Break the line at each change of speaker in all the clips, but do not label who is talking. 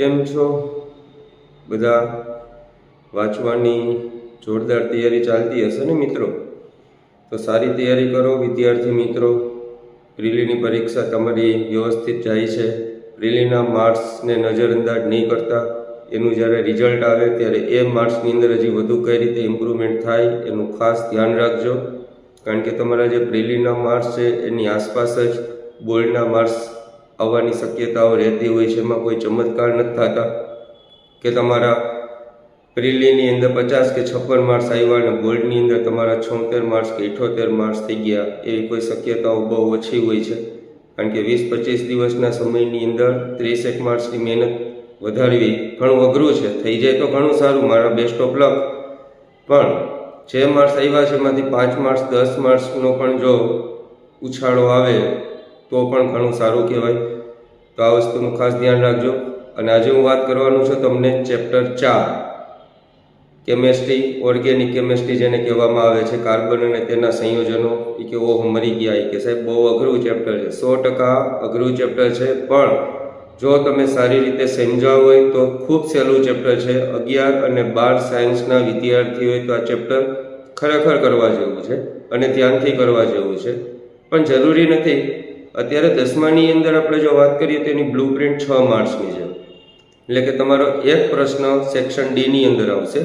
કેમ છો બધા? વાંચવાની જોરદાર તૈયારી ચાલતી હશે ને મિત્રો? તો સારી તૈયારી કરો વિદ્યાર્થી મિત્રો. પ્રિલીની પરીક્ષા તમારી વ્યવસ્થિત જાય છે. પ્રિલીના માર્ક્સને નજરઅંદાજ નહીં કરતા. એનું જ્યારે રિઝલ્ટ આવે ત્યારે એ માર્ક્સની અંદર હજી વધુ કઈ રીતે ઇમ્પ્રુવમેન્ટ થાય એનું ખાસ ધ્યાન રાખજો. કારણ કે તમારા જે પ્રિલીના માર્ક્સ છે એની આસપાસ જ બોર્ડના માર્ક્સ આવવાની શક્યતાઓ રહેતી હોય છે. એમાં કોઈ ચમત્કાર નથી થતા કે તમારા પ્રિલીની અંદર 50 કે 56 માર્ક્સ આવ્યા અને બોર્ડની અંદર તમારા 76 માર્ક્સ કે 78 માર્ક્સ થઈ ગયા. એવી કોઈ શક્યતાઓ બહુ ઓછી હોય છે. કારણ કે 20-25 દિવસના સમયની અંદર 30 માર્ક્સની મહેનત વધારવી ઘણું અઘરું છે. થઈ જાય તો ઘણું સારું, મારા બેસ્ટ ઓફ લક. પણ જે માર્ક્સ આવ્યા છે એમાંથી 5 માર્ક્સ 10 માર્ક્સનો પણ જો ઉછાળો આવે તો પણ ઘણું સારું કહેવાય. તો આ વસ્તુનું ખાસ ધ્યાન રાખજો. અને આજે હું વાત કરવાનું છું તમને ચેપ્ટર 4 કેમેસ્ટ્રી, ઓર્ગેનિક કેમેસ્ટ્રી જેને કહેવામાં આવે છે, કાર્બન અને તેના સંયોજનો. એ કે ઓહ મરી ગયા, એ કે સાહેબ બહુ અઘરું ચેપ્ટર છે. 100% અઘરું ચેપ્ટર છે, પણ જો તમે સારી રીતે સમજાવો હોય તો ખૂબ સહેલું ચેપ્ટર છે. 11 અને 12 સાયન્સના વિદ્યાર્થી હોય તો આ ચેપ્ટર ખરેખર કરવા જેવું છે અને ધ્યાનથી કરવા જેવું છે. પણ જરૂરી નથી. અત્યારે 10માની અંદર આપણે જો વાત કરીએ તો એની બ્લુ પ્રિન્ટ 6 માર્ક્સની છે. એટલે કે તમારો એક પ્રશ્ન સેક્શન ડીની અંદર આવશે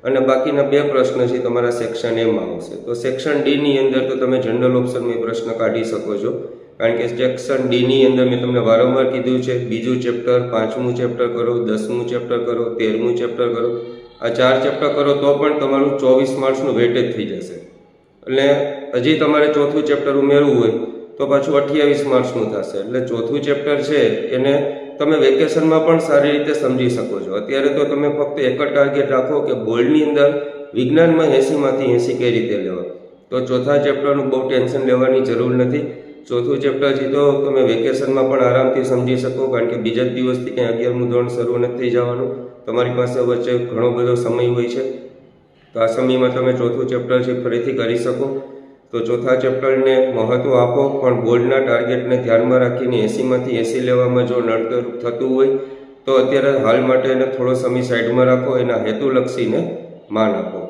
અને બાકીના 2 પ્રશ્ન છે તમારા સેક્શન એમાં આવશે. તો સેક્શન ડીની અંદર તો તમે જનરલ ઓપ્શનમાં પ્રશ્ન કાઢી શકો છો. કારણ કે સેક્શન ડીની અંદર મેં તમને વારંવાર કીધું છે, બીજું ચેપ્ટર, 5મું ચેપ્ટર કરો, 10મું ચેપ્ટર કરો, 13મું ચેપ્ટર કરો. આ 4 ચેપ્ટર કરો તો પણ તમારું 24 માર્ક્સનું વેટેજ થઈ જશે. એટલે હજી તમારે 4થું ચેપ્ટર ઉમેરવું હોય તો પાછું 28 માર્ક્સનું થશે. એટલે 4થું ચેપ્ટર છે એને તમે વેકેશનમાં પણ સારી રીતે સમજી શકો છો. અત્યારે તો તમે ફક્ત એક જ ટાર્ગેટ રાખો કે બોર્ડની અંદર વિજ્ઞાનમાં 80માંથી 80 કઈ રીતે લેવા. તો 4થા ચેપ્ટરનું બહુ ટેન્શન લેવાની જરૂર નથી. 4થું ચેપ્ટર છે તો તમે વેકેશનમાં પણ આરામથી સમજી શકો. કારણ કે બીજા જ દિવસથી કંઈ 11મું ધોરણ શરૂ નથી થઈ જવાનું. તમારી પાસે વચ્ચે ઘણો બધો સમય હોય છે. તો આ સમયમાં તમે 4થું ચેપ્ટર છે ફરીથી કરી શકો. તો 4થા ચેપ્ટરને મહત્ત્વ આપો, પણ બોર્ડના ટાર્ગેટને ધ્યાનમાં રાખીને 80માંથી 80 લેવામાં જો નડતર થતું હોય તો અત્યારે હાલ માટે એને થોડો સમય સાઈડમાં રાખો, એના હેતુલક્ષીને માન આપો.